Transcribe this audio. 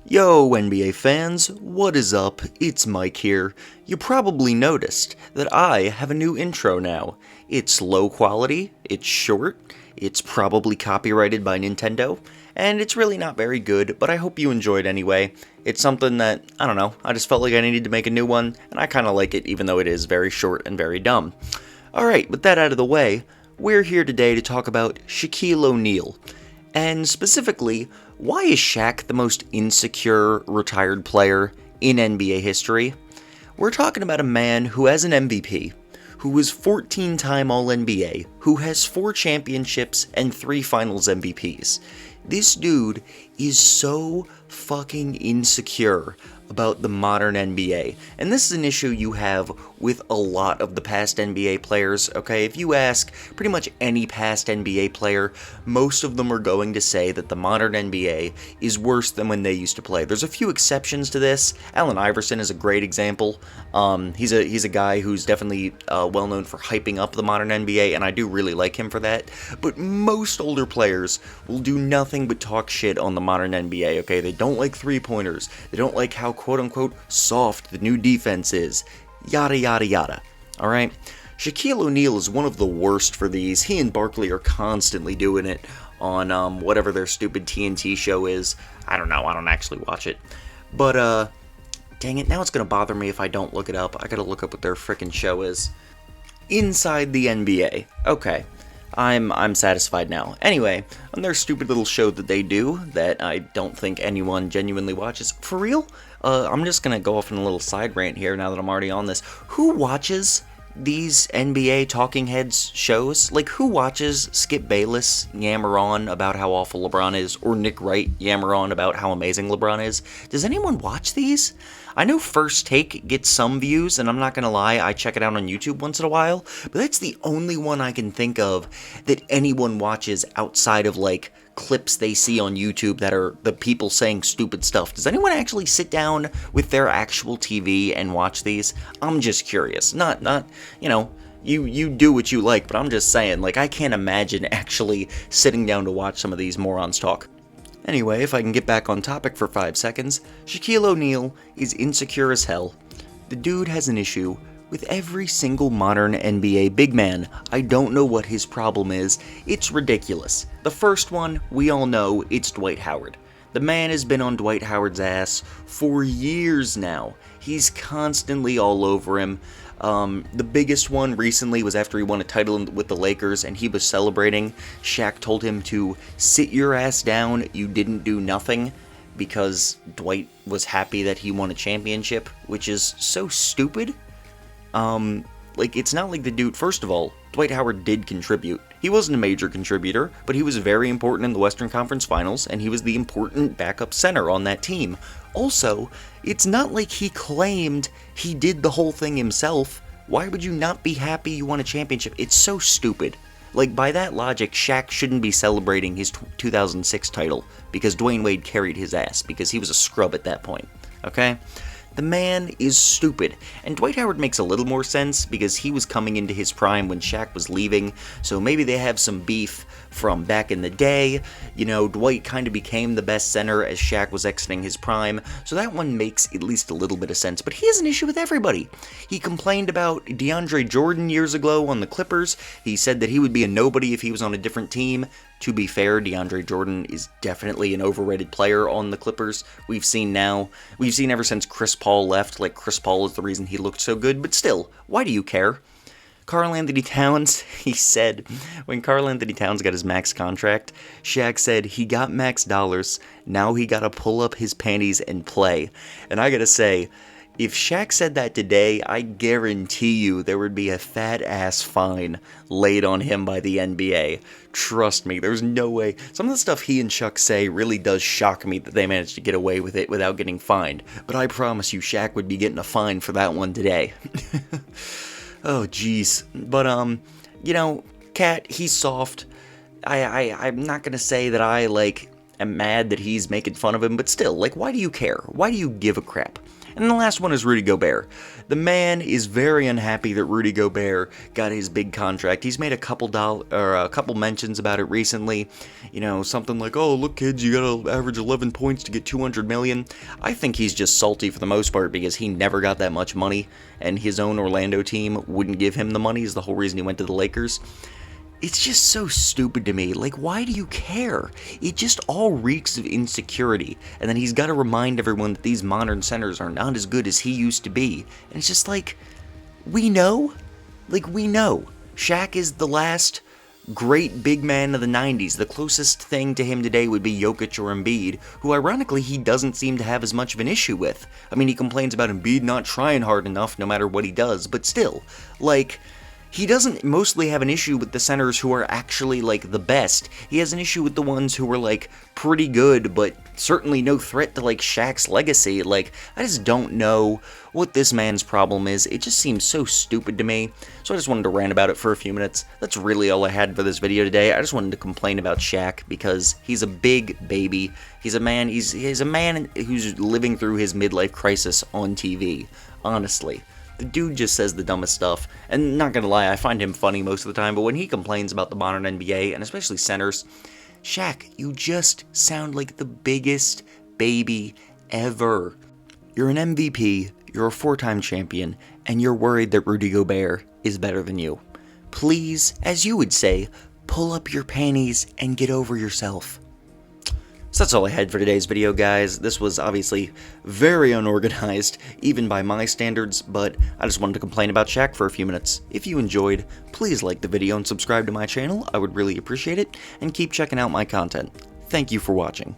Yo, NBA fans, what is up? It's Mike here. You probably noticed that I have a new intro now. It's low quality, it's short, it's probably copyrighted by Nintendo, and it's really not very good, but I hope you enjoyed anyway. It's something that, I don't know, I just felt like I needed to make a new one, and I kinda like it even though it is very short and very dumb. Alright, with that out of the way, we're here today to talk about Shaquille O'Neal. And specifically, why is Shaq the most insecure retired player in NBA history? We're talking about a man who has an MVP, who was 14-time All-NBA, who has 4 championships and 3 Finals MVPs. This dude is so fucking insecure about the modern NBA. And this is an issue you have with a lot of the past NBA players, okay? If you ask pretty much any past NBA player, most of them are going to say that the modern NBA is worse than when they used to play. There's a few exceptions to this. Allen Iverson is a great example. He's a guy who's definitely well known for hyping up the modern NBA, and I do really like him for that. But most older players will do nothing but talk shit on the modern NBA, okay? They don't like three-pointers. They don't like how quote-unquote soft the new defense is. Yada yada yada. Alright? Shaquille O'Neal is one of the worst for these. He and Barkley are constantly doing it on whatever their stupid TNT show is. I don't know, I don't actually watch it. But dang it, now it's gonna bother me if I don't look it up. I gotta look up what their frickin' show is. Inside the NBA. Okay. I'm satisfied now. Anyway, on their stupid little show that they do, that I don't think anyone genuinely watches. For real? I'm just gonna go off on a little side rant here now that I'm already on this. Who watches these NBA talking heads shows? Like, who watches Skip Bayless yammer on about how awful LeBron is, or Nick Wright yammer on about how amazing LeBron is? Does anyone watch these? I know First Take gets some views, and I'm not gonna lie, I check it out on YouTube once in a while, but that's the only one I can think of that anyone watches outside of, like, clips they see on YouTube that are the people saying stupid stuff. Does anyone actually sit down with their actual TV and watch these? I'm just curious. Not, you know, you do what you like, but I'm just saying, like, I can't imagine actually sitting down to watch some of these morons talk. Anyway, if I can get back on topic for 5 seconds, Shaquille O'Neal is insecure as hell. The dude has an issue with every single modern NBA big man. I don't know what his problem is. It's ridiculous. The first one, we all know, it's Dwight Howard. The man has been on Dwight Howard's ass for years now. He's constantly all over him. The biggest one recently was after he won a title with the Lakers and he was celebrating. Shaq told him to sit your ass down, you didn't do nothing, because Dwight was happy that he won a championship, which is so stupid. Like, it's not like the dude, first of all, Dwight Howard did contribute. He wasn't a major contributor, but he was very important in the Western Conference Finals, and he was the important backup center on that team. Also, it's not like he claimed he did the whole thing himself. Why would you not be happy you won a championship? It's so stupid. Like, by that logic, Shaq shouldn't be celebrating his 2006 title, because Dwayne Wade carried his ass, because he was a scrub at that point, okay? The man is stupid, and Dwight Howard makes a little more sense because he was coming into his prime when Shaq was leaving, so maybe they have some beef from back in the day. You know, Dwight kind of became the best center as Shaq was exiting his prime, so that one makes at least a little bit of sense, but he has an issue with everybody. He complained about DeAndre Jordan years ago on the Clippers. He said that he would be a nobody if he was on a different team. To be fair, DeAndre Jordan is definitely an overrated player on the Clippers. We've seen ever since Chris Paul left, like, Chris Paul is the reason he looked so good, but still, why do you care? Karl Anthony Towns, he said, when Karl Anthony Towns got his max contract, Shaq said he got max dollars, now he gotta pull up his panties and play. And I gotta say, if Shaq said that today, I guarantee you there would be a fat-ass fine laid on him by the NBA. Trust me, there's no way. Some of the stuff he and Chuck say really does shock me that they managed to get away with it without getting fined. But I promise you, Shaq would be getting a fine for that one today. Oh, jeez. But, you know, Cat, he's soft. I'm not gonna say that I, like, am mad that he's making fun of him, but still, like, why do you care? Why do you give a crap? And the last one is Rudy Gobert. The man is very unhappy that Rudy Gobert got his big contract. He's made a couple mentions about it recently. You know, something like, "Oh, look, kids, you gotta average 11 points to get 200 million." I think he's just salty for the most part because he never got that much money, and his own Orlando team wouldn't give him the money. Is the whole reason he went to the Lakers. It's just so stupid to me. Like, why do you care? It just all reeks of insecurity. And then he's got to remind everyone that these modern centers are not as good as he used to be. And it's just like, we know. Like, we know. Shaq is the last great big man of the 90s. The closest thing to him today would be Jokic or Embiid, who ironically he doesn't seem to have as much of an issue with. I mean, he complains about Embiid not trying hard enough no matter what he does, but still, like, he doesn't mostly have an issue with the centers who are actually, like, the best. He has an issue with the ones who are, like, pretty good, but certainly no threat to, like, Shaq's legacy. Like, I just don't know what this man's problem is. It just seems so stupid to me. So I just wanted to rant about it for a few minutes. That's really all I had for this video today. I just wanted to complain about Shaq because he's a big baby. He's a man, he's a man who's living through his midlife crisis on TV, honestly. The dude just says the dumbest stuff, and not gonna lie, I find him funny most of the time, but when he complains about the modern NBA, and especially centers, Shaq, you just sound like the biggest baby ever. You're an MVP, you're a 4-time champion, and you're worried that Rudy Gobert is better than you. Please, as you would say, pull up your panties and get over yourself. So that's all I had for today's video, guys. This was obviously very unorganized, even by my standards, but I just wanted to complain about Shaq for a few minutes. If you enjoyed, please like the video and subscribe to my channel. I would really appreciate it, and keep checking out my content. Thank you for watching.